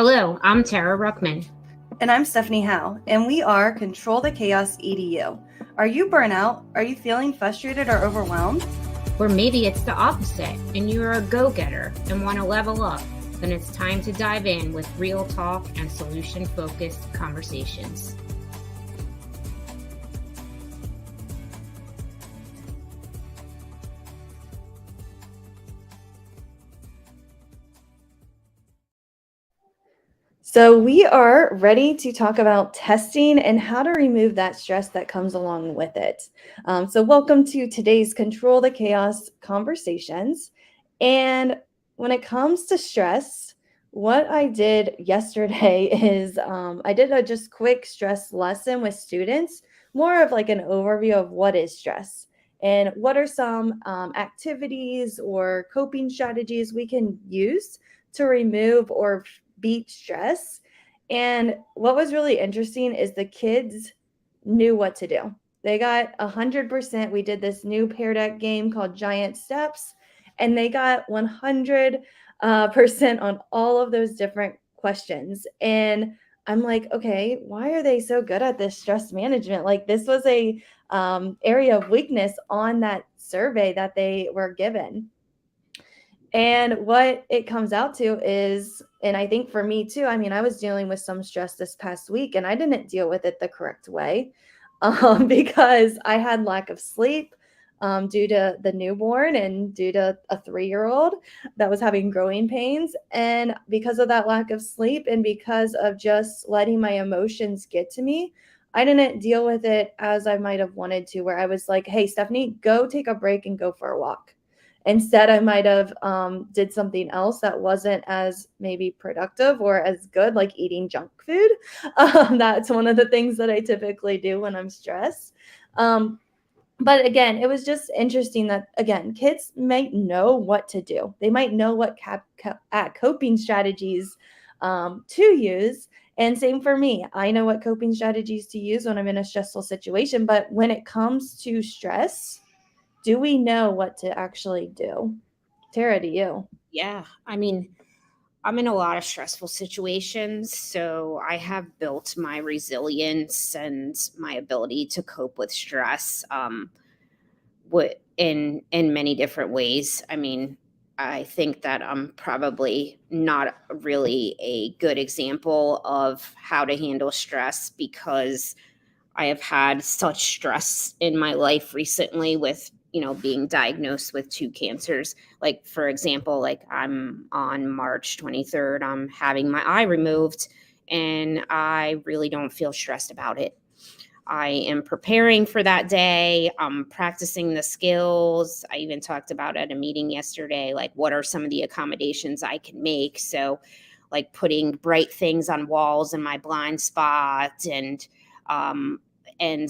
Hello, I'm Tara Ruckman. And I'm Stephanie Howe, and we are Control the Chaos EDU. Are you burnout? Are you feeling frustrated or overwhelmed? Or maybe it's the opposite and you're a go-getter and want to level up. Then it's time to dive in with real talk and solution-focused conversations. So, we are ready to talk about testing and how to remove that stress that comes along with it. So, welcome to today's Control the Chaos conversations. And when it comes to stress, what I did yesterday is I did a just quick stress lesson with students, more of like an overview of what is stress and what are some activities or coping strategies we can use to remove or beat stress. And what was really interesting is the kids knew what to do. They got 100%. We did this new Pear Deck game called Giant Steps, and they got 100% on all of those different questions. And I'm like, okay, why are they so good at this stress management? Like this was a area of weakness on that survey that they were given. And what it comes out to is, and I think for me too, I mean, I was dealing with some stress this past week and I didn't deal with it the correct way because I had lack of sleep due to the newborn and due to a 3-year-old that was having growing pains. And because of that lack of sleep and because of just letting my emotions get to me, I didn't deal with it as I might have wanted to, where I was like, hey, Stephanie, go take a break and go for a walk. Instead, I might have did something else that wasn't as maybe productive or as good, like eating junk food. That's one of the things that I typically do when I'm stressed. But again, it was just interesting that, again, kids might know what to do. They might know what coping strategies to use. And same for me. I know what coping strategies to use when I'm in a stressful situation. But when it comes to stress, do we know what to actually do? Tara, to you. Yeah, I mean, I'm in a lot of stressful situations, so I have built my resilience and my ability to cope with stress in many different ways. I mean, I think that I'm probably not really a good example of how to handle stress because I have had such stress in my life recently with, being diagnosed with 2 cancers. Like, for example, like I'm on March 23rd, I'm having my eye removed and I really don't feel stressed about it. I am preparing for that day. I'm practicing the skills. I even talked about at a meeting yesterday, like what are some of the accommodations I can make. So, like putting bright things on walls in my blind spot um, and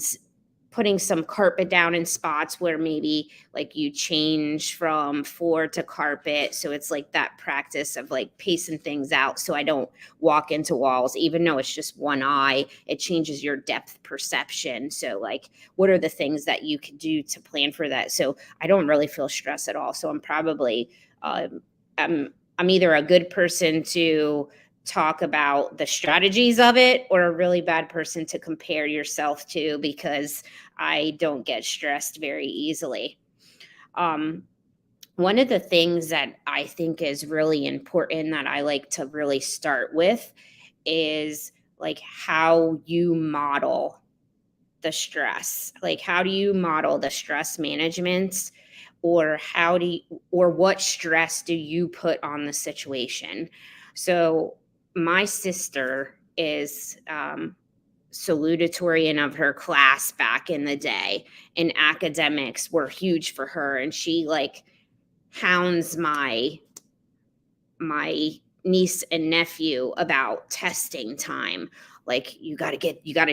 putting some carpet down in spots where maybe like you change from floor to carpet. So it's like that practice of like pacing things out so I don't walk into walls, even though it's just one eye, it changes your depth perception. So like, what are the things that you can do to plan for that? So I don't really feel stress at all. So I'm probably, I'm either a good person to talk about the strategies of it or a really bad person to compare yourself to because I don't get stressed very easily. Um, One of the things that I think is really important that I like to really start with is like how you model the stress. Like, how do you model the stress management, or or what stress do you put on the situation? So, my sister is salutatorian of her class back in the day, and academics were huge for her. And she like hounds my niece and nephew about testing time, like you got to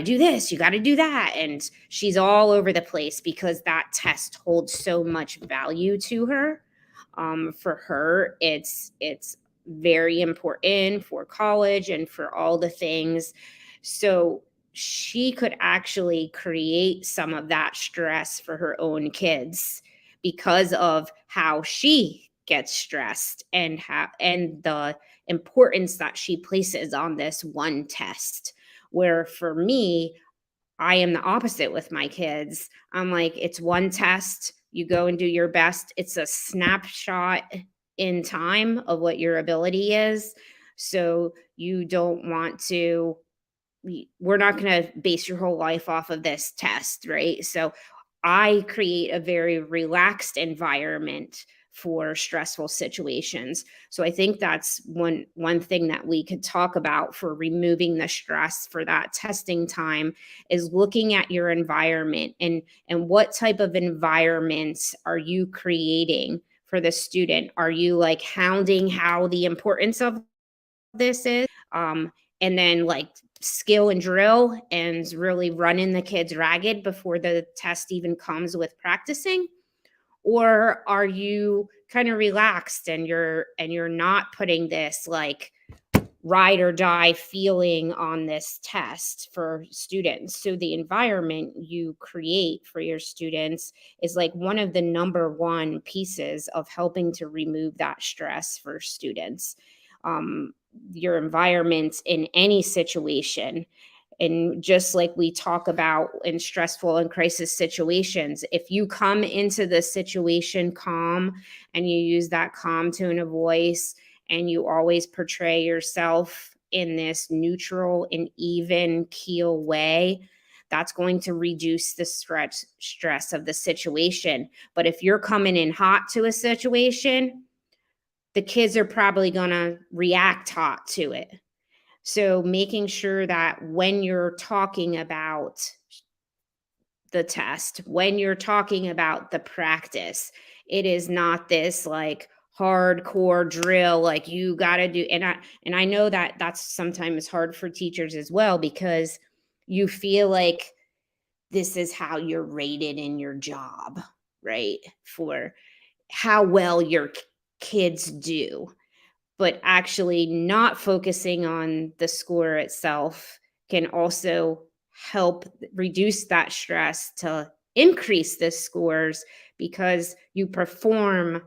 do this, you got to do that, and she's all over the place because that test holds so much value to her. For her, it's very important for college and for all the things. So she could actually create some of that stress for her own kids because of how she gets stressed and the importance that she places on this one test. Where for me, I am the opposite with my kids. I'm like, it's one test, you go and do your best. It's a snapshot in time of what your ability is. So you don't want to, we're not going to base your whole life off of this test, right? So I create a very relaxed environment for stressful situations. So I think that's one thing that we could talk about for removing the stress for that testing time is looking at your environment and what type of environments are you creating for the student? Are you like hounding how the importance of this is? And then like skill and drill and really running the kids ragged before the test even comes with practicing? Or are you kind of relaxed and you're not putting this like ride or die feeling on this test for students? So the environment you create for your students is like one of the number one pieces of helping to remove that stress for students. Your environment in any situation. And just like we talk about in stressful and crisis situations, if you come into the situation calm and you use that calm tone of voice and you always portray yourself in this neutral and even keel way, that's going to reduce the stress of the situation. But if you're coming in hot to a situation, the kids are probably going to react hot to it. So making sure that when you're talking about the test, when you're talking about the practice, it is not this like hardcore drill like you got to do. And I know that that's sometimes hard for teachers as well, because you feel like this is how you're rated in your job, right? For how well your kids do. But actually not focusing on the score itself can also help reduce that stress to increase the scores, because you perform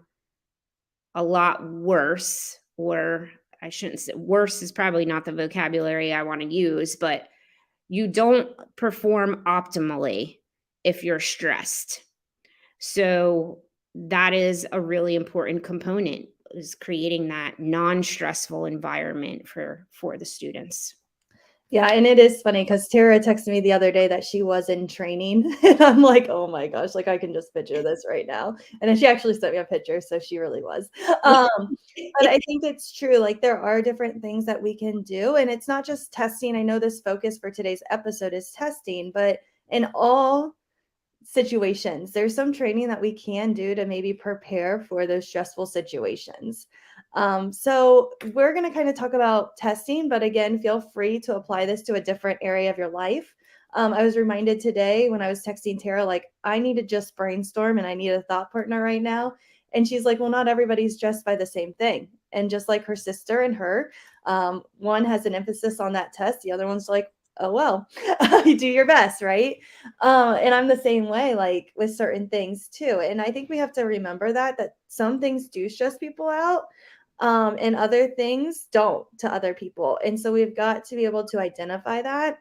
a lot worse, or I shouldn't say worse is probably not the vocabulary I want to use, but you don't perform optimally if you're stressed. So that is a really important component, is creating that non-stressful environment for the students. Yeah, and it is funny because Tara texted me the other day that she was in training, and I'm like, "Oh my gosh, like, I can just picture this right now." And then she actually sent me a picture, so she really was. But I think it's true, like, there are different things that we can do, and it's not just testing. I know this focus for today's episode is testing, but in all situations, there's some training that we can do to maybe prepare for those stressful situations. So we're going to kind of talk about testing, but again, feel free to apply this to a different area of your life. I was reminded today when I was texting Tara, like, I need to just brainstorm and I need a thought partner right now. And she's like, well, not everybody's stressed by the same thing. And just like her sister and her, one has an emphasis on that test. The other one's like, oh, well, you do your best, right? And I'm the same way, like with certain things too. And I think we have to remember that some things do stress people out, and other things don't to other people. And so we've got to be able to identify that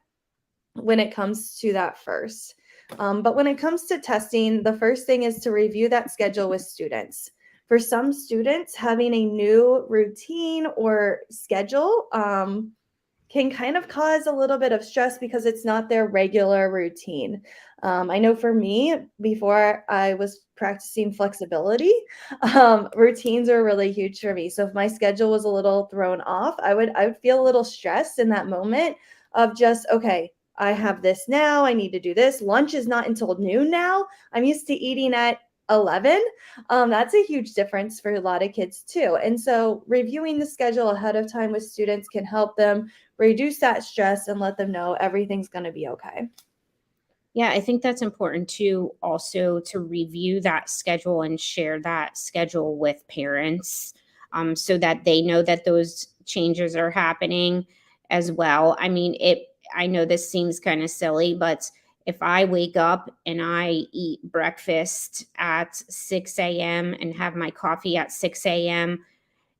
when it comes to that first. But when it comes to testing, the first thing is to review that schedule with students. For some students, having a new routine or schedule can kind of cause a little bit of stress because it's not their regular routine. I know for me, before I was practicing flexibility, routines are really huge for me. So if my schedule was a little thrown off, I would feel a little stressed in that moment of just, okay, I have this now. I need to do this. Lunch is not until noon now. I'm used to eating at 11. That's a huge difference for a lot of kids too. And so reviewing the schedule ahead of time with students can help them reduce that stress and let them know everything's going to be okay. Yeah, I think that's important too, also to review that schedule and share that schedule with parents, so that they know that those changes are happening as well. I mean, I know this seems kind of silly, but If I wake up and I eat breakfast at 6 a.m. and have my coffee at 6 a.m.,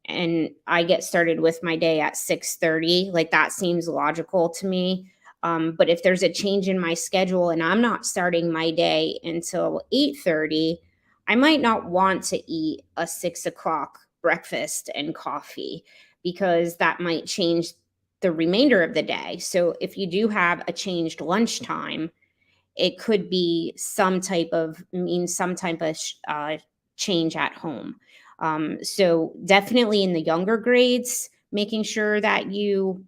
and I get started with my day at 6:30, like that seems logical to me. But if there's a change in my schedule and I'm not starting my day until 8:30, I might not want to eat a 6 o'clock breakfast and coffee because that might change the remainder of the day. So if you do have a changed lunchtime, it could be some type of change at home. So definitely in the younger grades, making sure that you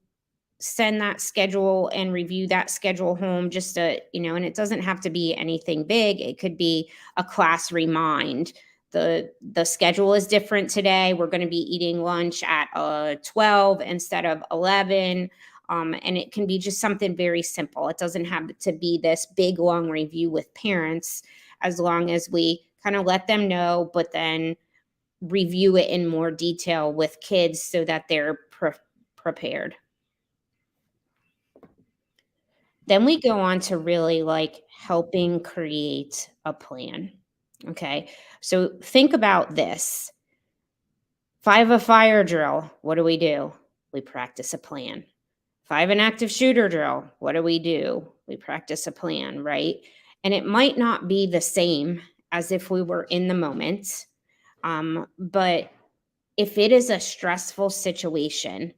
send that schedule and review that schedule home, just to, and it doesn't have to be anything big. It could be a class remind. The schedule is different today. We're going to be eating lunch at 12 instead of 11. And it can be just something very simple. It doesn't have to be this big long review with parents, as long as we kind of let them know, but then review it in more detail with kids so that they're prepared. Then we go on to really like helping create a plan. Okay. So think about this. 5 fire drill. What do? We practice a plan. 5 an active shooter drill. What do? We practice a plan, right? And it might not be the same as if we were in the moment. But if it is a stressful situation,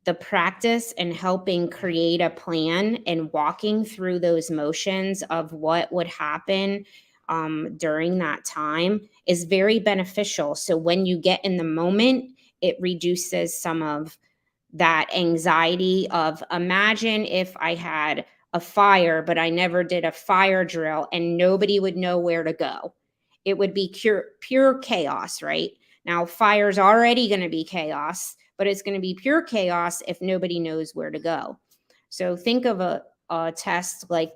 the practice and helping create a plan and walking through those motions of what would happen during that time is very beneficial. So when you get in the moment, it reduces some of that anxiety of, imagine if I had a fire, but I never did a fire drill and nobody would know where to go. It would be pure chaos, right? Now, fire's already going to be chaos, but it's going to be pure chaos if nobody knows where to go. So think of a test like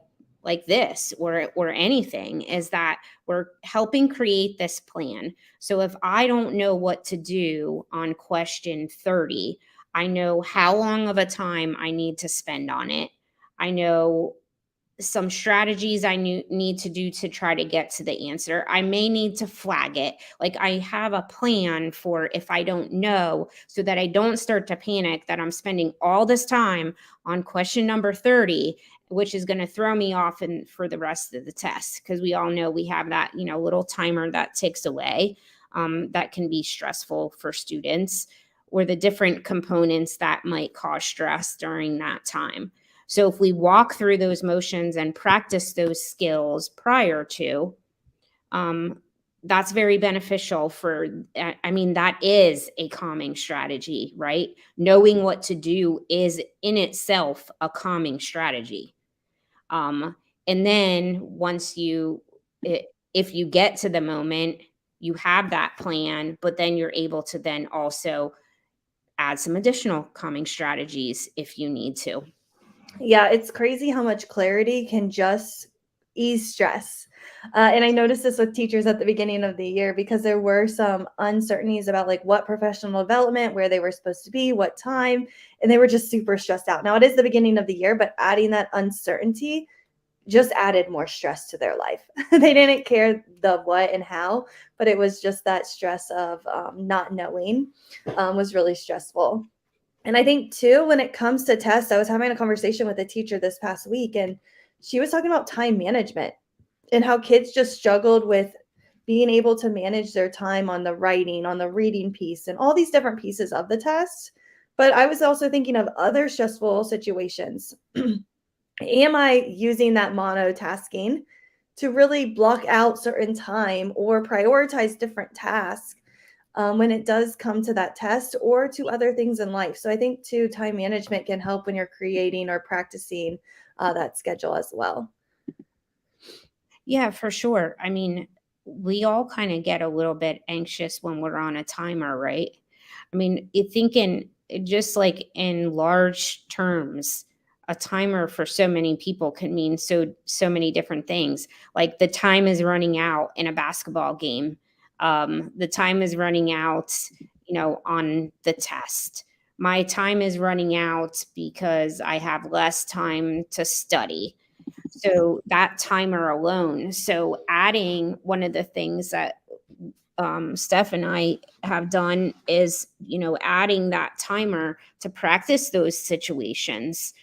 this or anything, is that we're helping create this plan. So if I don't know what to do on question 30, I know how long of a time I need to spend on it. I know some strategies I need to do to try to get to the answer. I may need to flag it. Like I have a plan for if I don't know, so that I don't start to panic that I'm spending all this time on question number 30, which is going to throw me off for the rest of the test. Because we all know we have that, little timer that ticks away. That can be stressful for students, or the different components that might cause stress during that time. So if we walk through those motions and practice those skills prior to, that's very beneficial that is a calming strategy, right? Knowing what to do is in itself a calming strategy. And then if you get to the moment, you have that plan, but then you're able to then also add some additional calming strategies if you need to. Yeah, it's crazy how much clarity can just ease stress. And I noticed this with teachers at the beginning of the year, because there were some uncertainties about like what professional development, where they were supposed to be, what time, and they were just super stressed out. Now it is the beginning of the year, but adding that uncertainty just added more stress to their life. They didn't care the what and how, but it was just that stress of not knowing was really stressful. And I think too, when it comes to tests, I was having a conversation with a teacher this past week, and she was talking about time management and how kids just struggled with being able to manage their time on the writing, on the reading piece, and all these different pieces of the test. But I was also thinking of other stressful situations. Am I using that monotasking to really block out certain time or prioritize different tasks when it does come to that test or to other things in life? So I think too, time management can help when you're creating or practicing that schedule as well. Yeah, for sure. I mean, we all kind of get a little bit anxious when we're on a timer, right? I mean, you think in just like in large terms, a timer for so many people can mean so many different things. Like the time is running out in a basketball game. The time is running out, on the test. My time is running out because I have less time to study. So that timer alone. So adding one of the things that Steph and I have done is, adding that timer to practice those situations.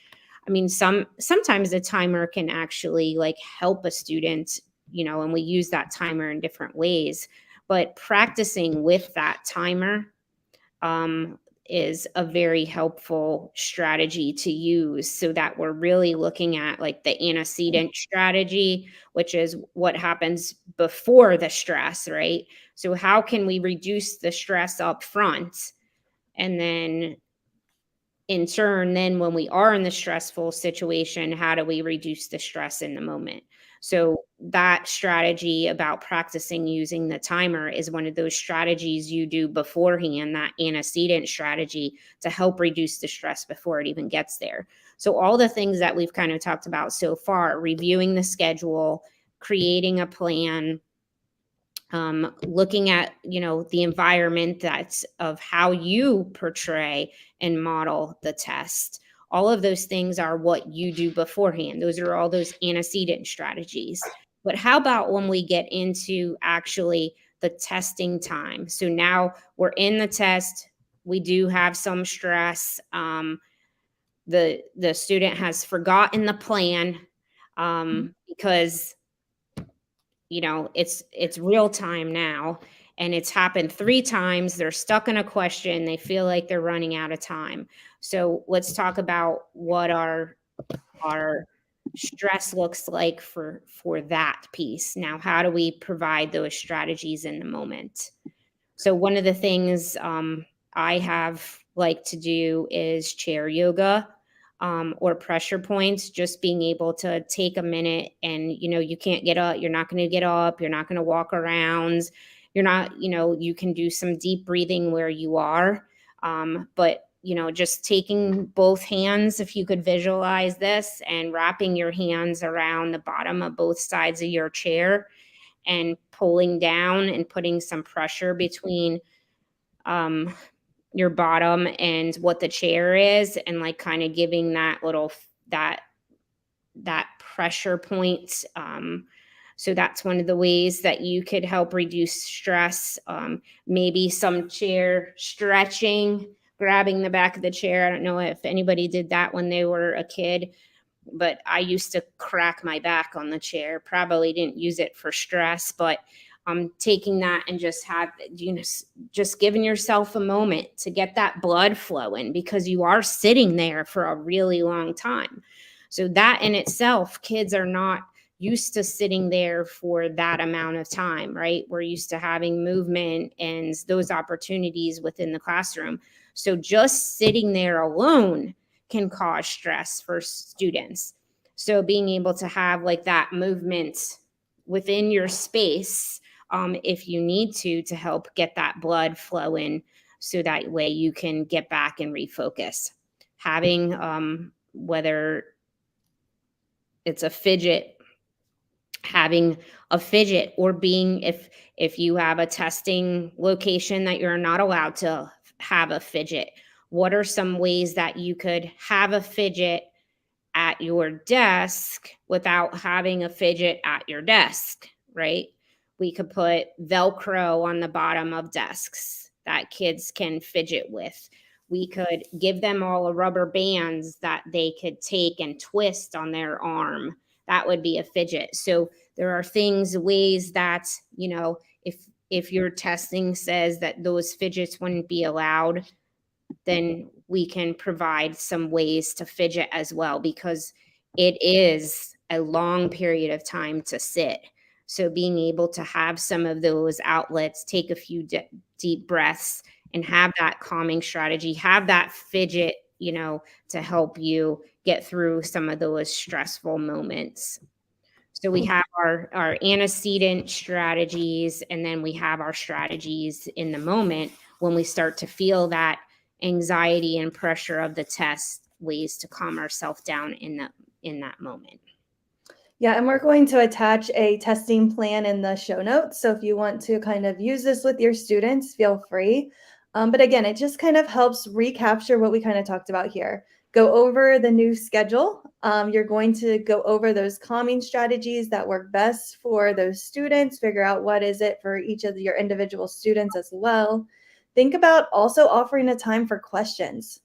I mean, sometimes the timer can actually like help a student, and we use that timer in different ways. But practicing with that timer um, is a very helpful strategy to use, so that we're really looking at like the antecedent strategy, which is what happens before the stress, right? So how can we reduce the stress up front? And then in turn, then when we are in the stressful situation, how do we reduce the stress in the moment? So that strategy about practicing using the timer is one of those strategies you do beforehand, that antecedent strategy to help reduce the stress before it even gets there. So all the things that we've kind of talked about so far, reviewing the schedule, creating a plan, looking at the environment that's of how you portray and model the test, all of those things are what you do beforehand. Those are all those antecedent strategies. But how about when we get into actually the testing time? So now we're in the test, we do have some stress, the student has forgotten the plan, because it's real time now, and it's happened 3 times. They're stuck in a question. They feel like they're running out of time. So let's talk about what our stress looks like for that piece. Now, how do we provide those strategies in the moment? So one of the things I have like to do is chair yoga, or pressure points, just being able to take a minute and, you can't get up, you're not going to get up, you're not going to walk around, you're not, you can do some deep breathing where you are. But, just taking both hands, if you could visualize this, and wrapping your hands around the bottom of both sides of your chair and pulling down and putting some pressure between um, your bottom and what the chair is, and like kind of giving that little that pressure point. So that's one of the ways that you could help reduce stress. Maybe some chair stretching, grabbing the back of the chair. I don't know if anybody did that when they were a kid, but I used to crack my back on the chair. Probably didn't use it for stress, but taking that and just giving yourself a moment to get that blood flowing, because you are sitting there for a really long time. So that in itself, kids are not used to sitting there for that amount of time, right? We're used to having movement and those opportunities within the classroom. So just sitting there alone can cause stress for students. So being able to have like that movement within your space, if you need to help get that blood flowing, so that way you can get back and refocus. Having whether it's a fidget, having a fidget, or being, if you have a testing location that you're not allowed to have a fidget, what are some ways that you could have a fidget at your desk without having a fidget at your desk, right? We could put Velcro on the bottom of desks that kids can fidget with. We could give them all a rubber bands that they could take and twist on their arm. That would be a fidget. So there are ways that, if your testing says that those fidgets wouldn't be allowed, then we can provide some ways to fidget as well, because it is a long period of time to sit. So being able to have some of those outlets, take a few deep breaths, and have that calming strategy, have that fidget, to help you get through some of those stressful moments. So we have our antecedent strategies, and then we have our strategies in the moment when we start to feel that anxiety and pressure of the test, ways to calm ourselves down in that moment. Yeah, and we're going to attach a testing plan in the show notes. So if you want to kind of use this with your students, feel free. But again, it just kind of helps recapture what we kind of talked about here. go over the new schedule. You're going to go over those calming strategies that work best for those students, figure out what is it for each of your individual students as well. Think about also offering a time for questions,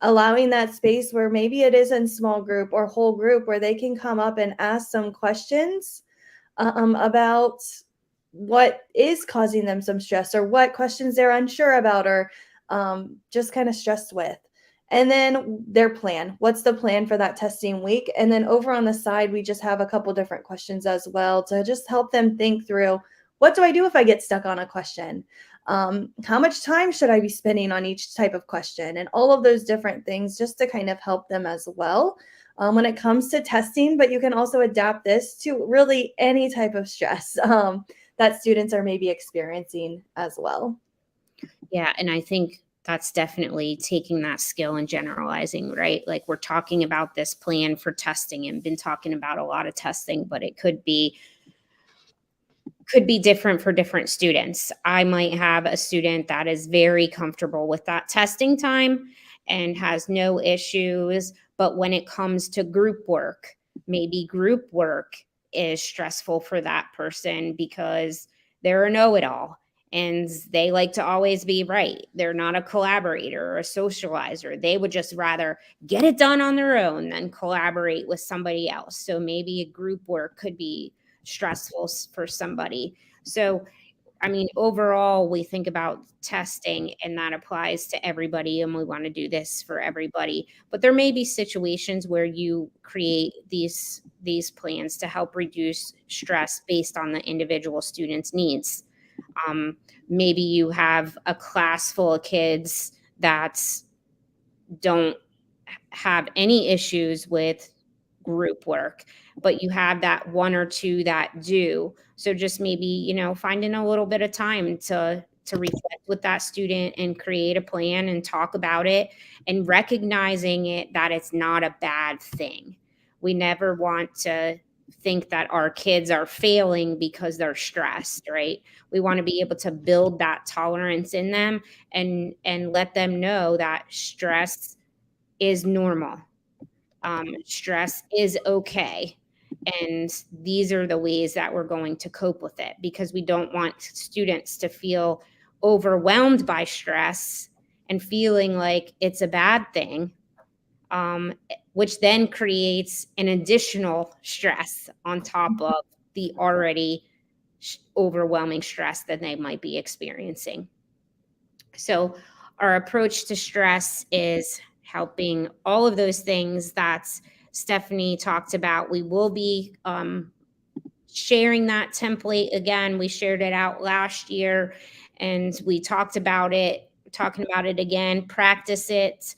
allowing that space where maybe it is in small group or whole group where they can come up and ask some questions about what is causing them some stress, or what questions they're unsure about, or just kind of stressed with. And then their plan. What's the plan for that testing week? And then over on the side, we just have a couple different questions as well to just help them think through, what do I do if I get stuck on a question? How much time should I be spending on each type of question? And all of those different things just to kind of help them as well when it comes to testing. But you can also adapt this to really any type of stress that students are maybe experiencing as well. Yeah, and I think that's definitely taking that skill and generalizing, right? Like, we're talking about this plan for testing and been talking about a lot of testing, but it could be different for different students. I might have a student that is very comfortable with that testing time and has no issues, but when it comes to group work, maybe group work is stressful for that person because they're a know-it-all and they like to always be right. They're not a collaborator or a socializer. They would just rather get it done on their own than collaborate with somebody else. So maybe a group work could be stressful for somebody. So, I mean, overall, we think about testing and that applies to everybody, and we want to do this for everybody. But there may be situations where you create these plans to help reduce stress based on the individual student's needs. Maybe you have a class full of kids that don't have any issues with group work, but you have that one or two that do. So just maybe, finding a little bit of time to reflect with that student and create a plan and talk about it and recognizing it, that it's not a bad thing. We never want to think that our kids are failing because they're stressed, right? We want to be able to build that tolerance in them and let them know that stress is normal. Stress is okay. And these are the ways that we're going to cope with it, because we don't want students to feel overwhelmed by stress and feeling like it's a bad thing, which then creates an additional stress on top of the already overwhelming stress that they might be experiencing. So our approach to stress is helping all of those things that Stephanie talked about. We will be sharing that template again. We shared it out last year and we talking about it again. Practice it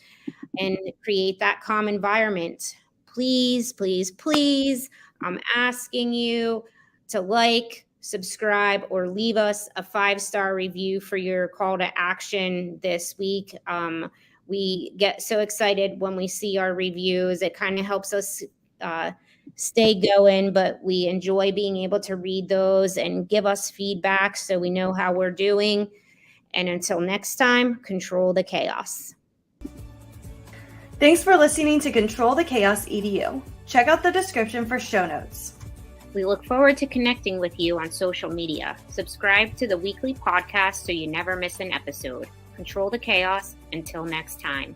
and create that calm environment. Please, please, please, I'm asking you to subscribe, or leave us a 5-star review for your call to action this week. We get so excited when we see our reviews. It kind of helps us stay going, but we enjoy being able to read those and give us feedback so we know how we're doing. And until next time, control the chaos. Thanks for listening to Control the Chaos EDU. Check out the description for show notes. We look forward to connecting with you on social media. Subscribe to the weekly podcast so you never miss an episode. Control the chaos. Until next time.